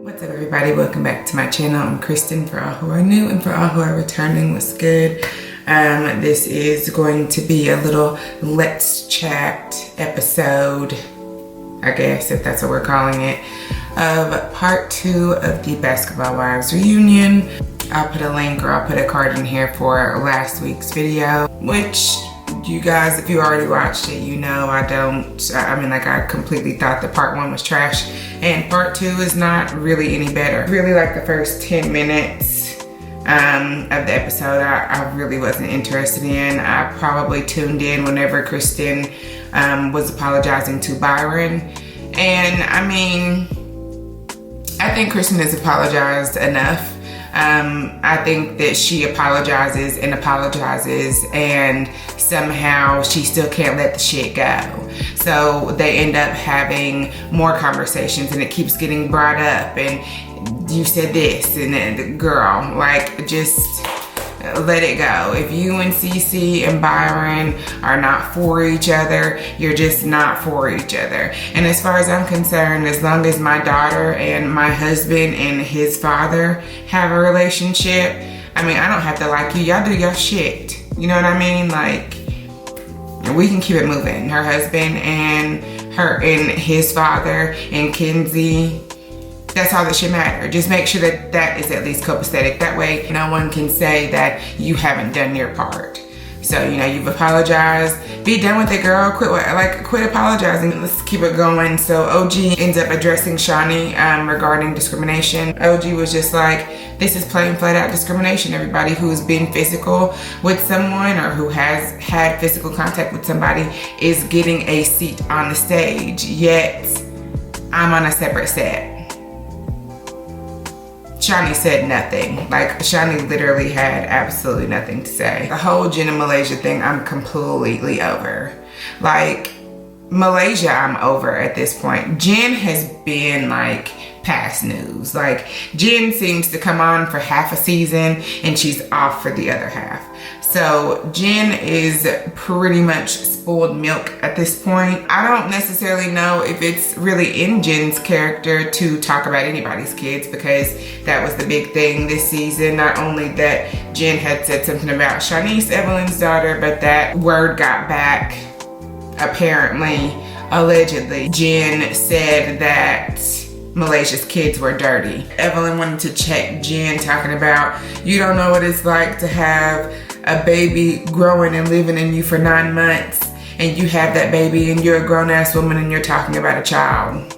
What's up, everybody? Welcome back to my channel. I'm Kristen, for all who are new and for all who are returning. What's good? This is going to be a little let's chat episode, I guess, if that's what we're calling it, of part 2 of the Basketball Wives reunion. I'll put a link or I'll put a card in here for last week's video, which you guys, if you already watched it, you know I completely thought that part 1 was trash, and part 2 is not really any better. Really, like the first 10 minutes of the episode, I really wasn't interested in. I probably tuned in whenever Kristen was apologizing to Byron, and I mean, I think Kristen has apologized enough. I think that she apologizes and somehow she still can't let the shit go. So they end up having more conversations and it keeps getting brought up, and you said this, and then girl, like, just let it go. If you and Cece and Byron are not for each other, you're just not for each other. And as far as I'm concerned, as long as my daughter and my husband and his father have a relationship, I mean, I don't have to like you. Y'all do your shit. You know what I mean? Like, we can keep it moving. Her husband and his father and Kenzie, that's all that should matter. Just make sure that that is at least copacetic. That way, no one can say that you haven't done your part. So, you know, you've apologized. Be done with it, girl. Quit apologizing. Let's keep it going. So OG ends up addressing Shani regarding discrimination. OG was just like, this is plain flat out discrimination. Everybody who's been physical with someone or who has had physical contact with somebody is getting a seat on the stage, yet I'm on a separate set. Shani said nothing. Like, Shani literally had absolutely nothing to say. The whole Jen and Malaysia thing, I'm completely over. Like, Malaysia, I'm over at this point. Jen has been like past news. Like, Jen seems to come on for half a season and she's off for the other half. So Jen is pretty much spoiled milk at this point. I don't necessarily know if it's really in Jen's character to talk about anybody's kids, because that was the big thing this season. Not only that Jen had said something about Shanice, Evelyn's daughter, but that word got back. Apparently, allegedly, Jen said that Malaysia's kids were dirty. Evelyn wanted to check Jen, talking about, you don't know what it's like to have a baby growing and living in you for 9 months, and you have that baby and you're a grown-ass woman and you're talking about a child.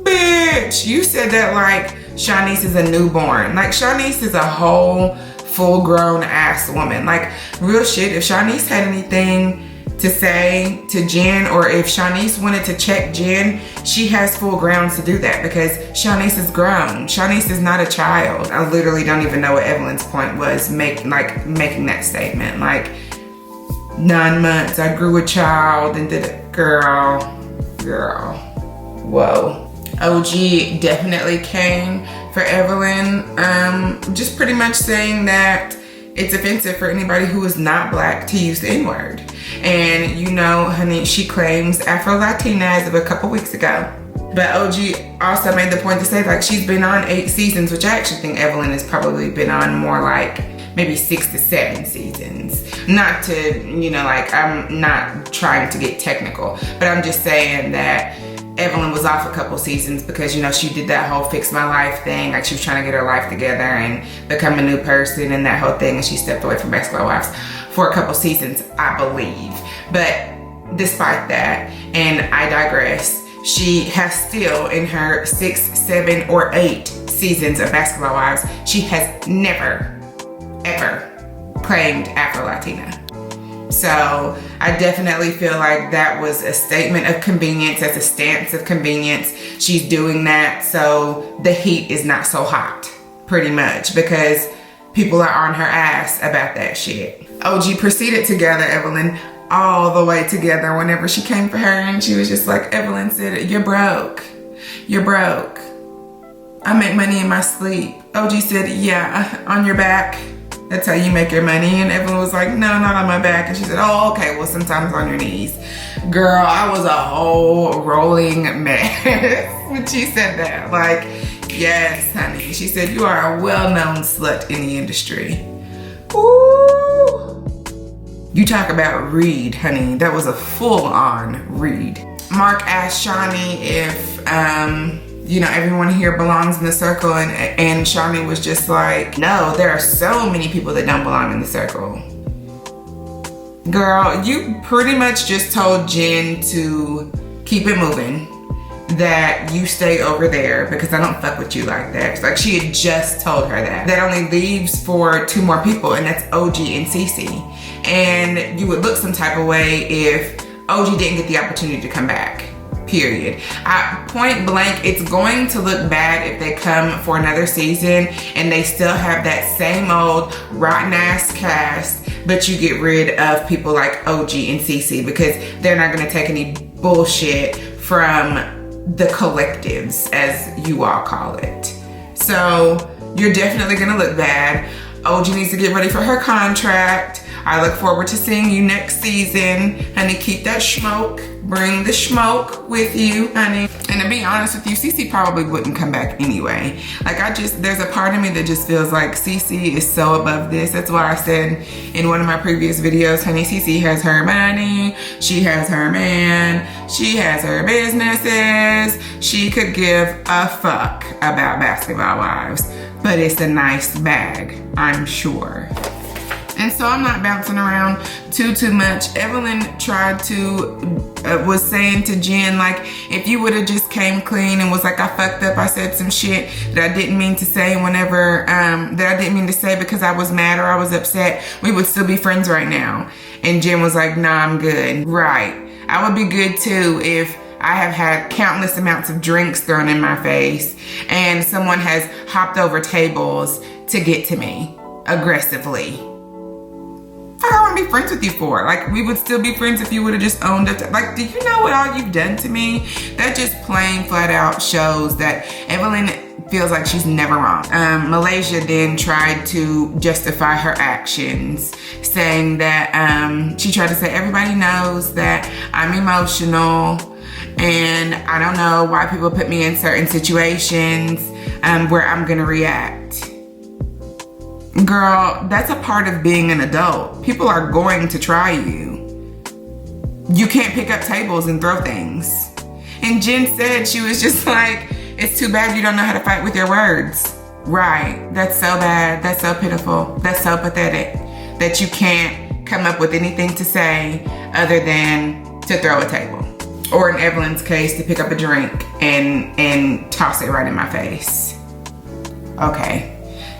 Bitch, you said that like Shanice is a newborn. Like, Shanice is a whole full-grown ass woman. Like, real shit, if Shanice had anything to say to Jen, or if Shanice wanted to check Jen, she has full grounds to do that, because Shanice is grown. Shanice is not a child. I literally don't even know what Evelyn's point was making that statement. Like, 9 months, I grew a child and did it. Girl, whoa. OG definitely came for Evelyn, just pretty much saying that it's offensive for anybody who is not black to use the N-word. And you know, honey, she claims Afro-Latina as of a couple weeks ago. But OG also made the point to say, like, she's been on 8 seasons, which I actually think Evelyn has probably been on more like maybe 6 to 7 seasons. Not to, you know, like, I'm not trying to get technical, but I'm just saying that Evelyn was off a couple seasons because, you know, she did that whole fix my life thing. Like, she was trying to get her life together and become a new person and that whole thing, and she stepped away from Basketball Wives for a couple seasons, I believe. But despite that, and I digress, she has still, in her 6, 7, or 8 seasons of Basketball Wives, she has never, ever claimed Afro-Latina. So I definitely feel like that was a statement of convenience. That's a stance of convenience. She's doing that so the heat is not so hot, pretty much, because people are on her ass about that shit. OG proceeded to gather Evelyn all the way together whenever she came for her, and she was just like, Evelyn said, you're broke. You're broke. I make money in my sleep. OG said, yeah, on your back. That's how you make your money. And Evelyn was like, no, not on my back. And she said, oh, okay, well, sometimes on your knees. Girl, I was a whole rolling mess when she said that. Like, Yes, honey. She said, you are a well-known slut in the industry. Ooh. You talk about read, honey. That was a full-on read. Mark asked Shawnee if, you know, everyone here belongs in the circle, and Shawnee was just like, no, there are so many people that don't belong in the circle. Girl, you pretty much just told Jen to keep it moving, that you stay over there because I don't fuck with you like that. Like, she had just told her that. That only leaves for 2 more people, and that's OG and Cece. And you would look some type of way if OG didn't get the opportunity to come back. Period. Point blank, it's going to look bad if they come for another season and they still have that same old rotten ass cast, but you get rid of people like OG and Cece because they're not going to take any bullshit from the collectives, as you all call it. So you're definitely going to look bad. OG needs to get ready for her contract. I look forward to seeing you next season. Honey, keep that smoke. Bring the smoke with you, honey. And to be honest with you, Cece probably wouldn't come back anyway. Like, there's a part of me that just feels like Cece is so above this. That's why I said in one of my previous videos, honey, Cece has her money, she has her man, she has her businesses. She could give a fuck about Basketball Wives, but it's a nice bag, I'm sure. And so I'm not bouncing around too much. Evelyn tried to, was saying to Jen, like, if you would have just came clean and was like, I fucked up, I said some shit that I didn't mean to say whenever, that I didn't mean to say because I was mad or I was upset, we would still be friends right now. And Jen was like, nah, I'm good. Right. I would be good too if I have had countless amounts of drinks thrown in my face and someone has hopped over tables to get to me aggressively. I don't want to be friends with you for. Like, we would still be friends if you would have just owned up to, like, do you know what all you've done to me? That just plain flat out shows that Evelyn feels like she's never wrong. Malaysia then tried to justify her actions, saying that she tried to say everybody knows that I'm emotional and I don't know why people put me in certain situations where I'm gonna react. Girl, that's a part of being an adult. People are going to try you. You can't pick up tables and throw things. And Jen said, she was just like, it's too bad you don't know how to fight with your words. Right, that's so bad, that's so pitiful, that's so pathetic that you can't come up with anything to say other than to throw a table. Or in Evelyn's case, to pick up a drink and toss it right in my face. Okay.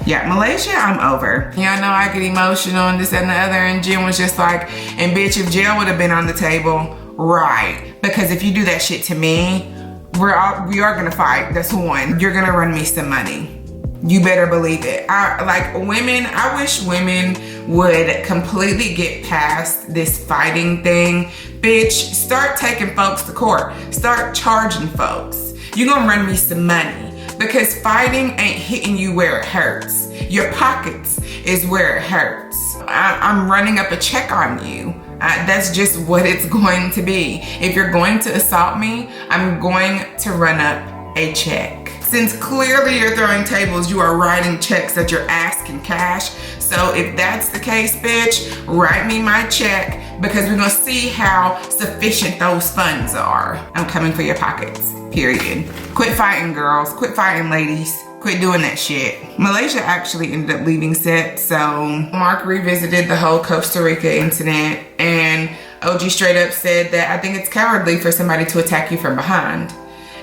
Yeah, Malaysia, I'm over. Y'all know I get emotional and this, that, and the other, and Jen was just like, and bitch, if jail would have been on the table, right. Because if you do that shit to me, we are gonna fight, that's one. You're gonna run me some money. You better believe it. I wish women would completely get past this fighting thing. Bitch, start taking folks to court. Start charging folks. You're gonna run me some money. Because fighting ain't hitting you where it hurts. Your pockets is where it hurts. I'm running up a check on you. That's just what it's going to be. If you're going to assault me, I'm going to run up a check. Since clearly you're throwing tables, you are writing checks that you're asking cash. So if that's the case, bitch, write me my check because we're gonna see how sufficient those funds are. I'm coming for your pockets, period. Quit fighting, girls. Quit fighting, ladies. Quit doing that shit. Malaysia actually ended up leaving set, so Mark revisited the whole Costa Rica incident, and OG straight up said that I think it's cowardly for somebody to attack you from behind.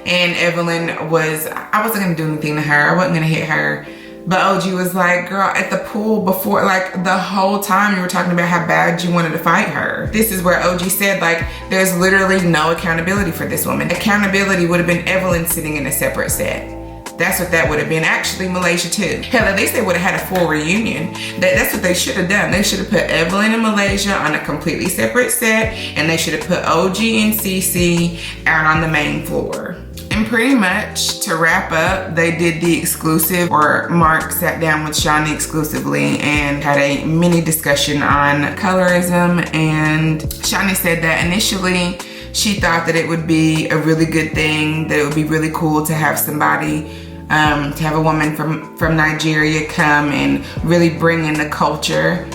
And Evelyn was, I wasn't gonna do anything to her. I wasn't gonna hit her. But OG was like, girl, at the pool before, like the whole time you were talking about how bad you wanted to fight her. This is where OG said, like, there's literally no accountability for this woman. Accountability would have been Evelyn sitting in a separate set. That's what that would have been. Actually, Malaysia too. Hell, at least they would have had a full reunion. That's what they should have done. They should have put Evelyn and Malaysia on a completely separate set, and they should have put OG and CC out on the main floor. And pretty much to wrap up, they did the exclusive, or Mark sat down with Shawnee exclusively and had a mini discussion on colorism. And Shawnee said that initially she thought that it would be a really good thing, that it would be really cool to have somebody to have a woman from Nigeria come and really bring in the culture.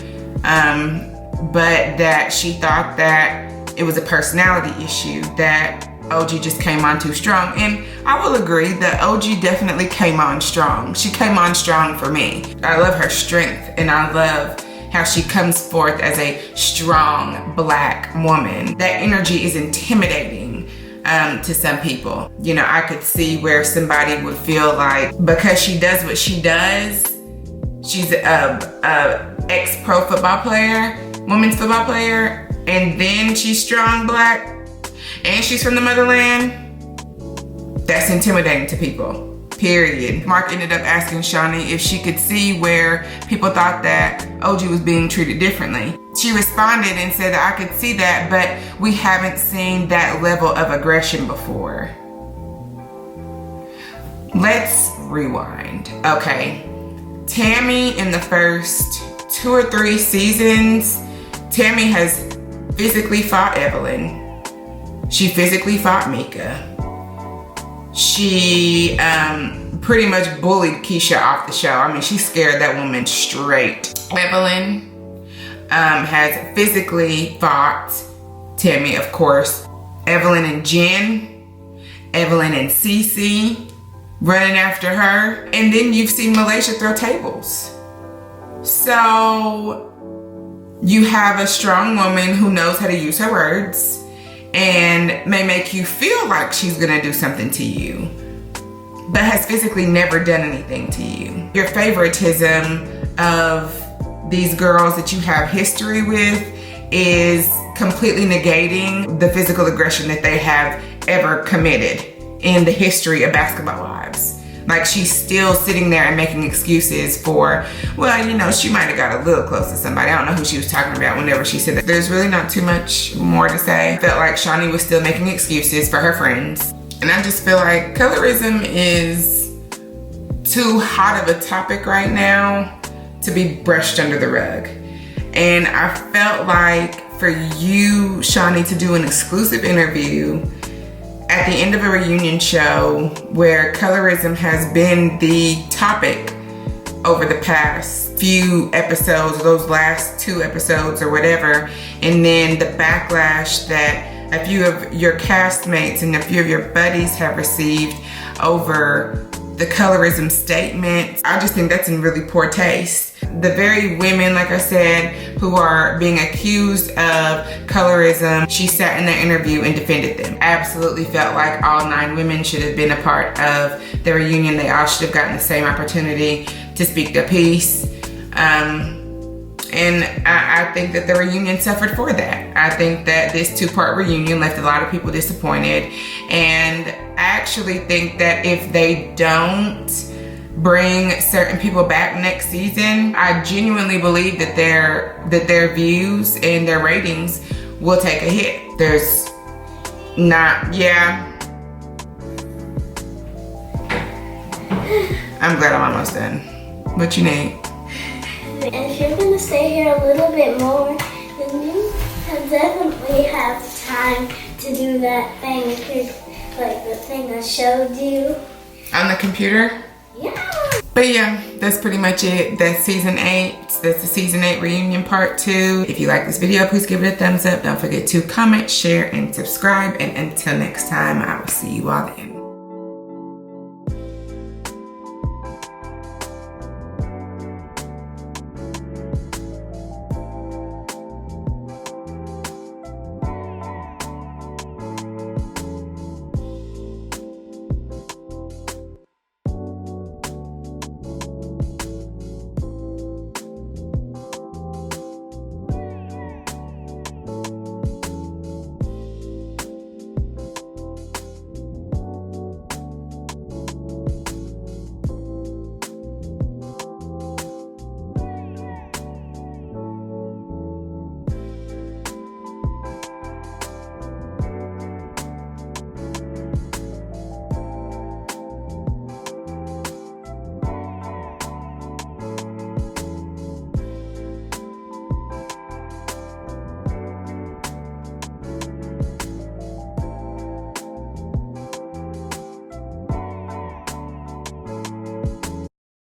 But that she thought that it was a personality issue, that OG just came on too strong. And I will agree that OG definitely came on strong. She came on strong for me. I love her strength, and I love how she comes forth as a strong Black woman. That energy is intimidating to some people. You know, I could see where somebody would feel like because she does what she does, she's a ex-pro football player, women's football player, and then she's strong Black, and she's from the motherland. That's intimidating to people, period. Mark ended up asking Shawnee if she could see where people thought that OG was being treated differently. She responded and said that I could see that, but we haven't seen that level of aggression before. Let's rewind. Okay, Tammy in the first 2 or 3 seasons, Tammy has physically fought Evelyn. She physically fought Mika. She pretty much bullied Keisha off the show. I mean, she scared that woman straight. Evelyn has physically fought Tammy, of course. Evelyn and Jen, Evelyn and Cece running after her. And then you've seen Malaysia throw tables. So you have a strong woman who knows how to use her words and may make you feel like she's gonna do something to you, but has physically never done anything to you. Your favoritism of these girls that you have history with is completely negating the physical aggression that they have ever committed in the history of Basketball Wives. Like, she's still sitting there and making excuses for, well, you know, she might have got a little close to somebody. I don't know who she was talking about whenever she said that. There's really not too much more to say. I felt like Shawnee was still making excuses for her friends. And I just feel like colorism is too hot of a topic right now to be brushed under the rug. And I felt like for you, Shawnee, to do an exclusive interview at the end of a reunion show where colorism has been the topic over the past few episodes, those last 2 episodes or whatever, and then the backlash that a few of your castmates and a few of your buddies have received over the colorism statement. I just think that's in really poor taste. The very women, like I said, who are being accused of colorism, she sat in the interview and defended them. Absolutely felt like all 9 women should have been a part of the reunion. They all should have gotten the same opportunity to speak their piece. And I think that the reunion suffered for that. I think that this 2-part reunion left a lot of people disappointed. And I actually think that if they don't bring certain people back next season, I genuinely believe that their views and their ratings will take a hit. There's not, yeah. I'm glad I'm almost done. What you need? If you're gonna stay here a little bit more, then you definitely have time to do that thing, like the thing I showed you. On the computer? Yeah. But yeah, that's pretty much it. That's season 8. That's the season 8 reunion part 2. If you like this video, please give it a thumbs up. Don't forget to comment, share, and subscribe. And until next time, I will see you all then.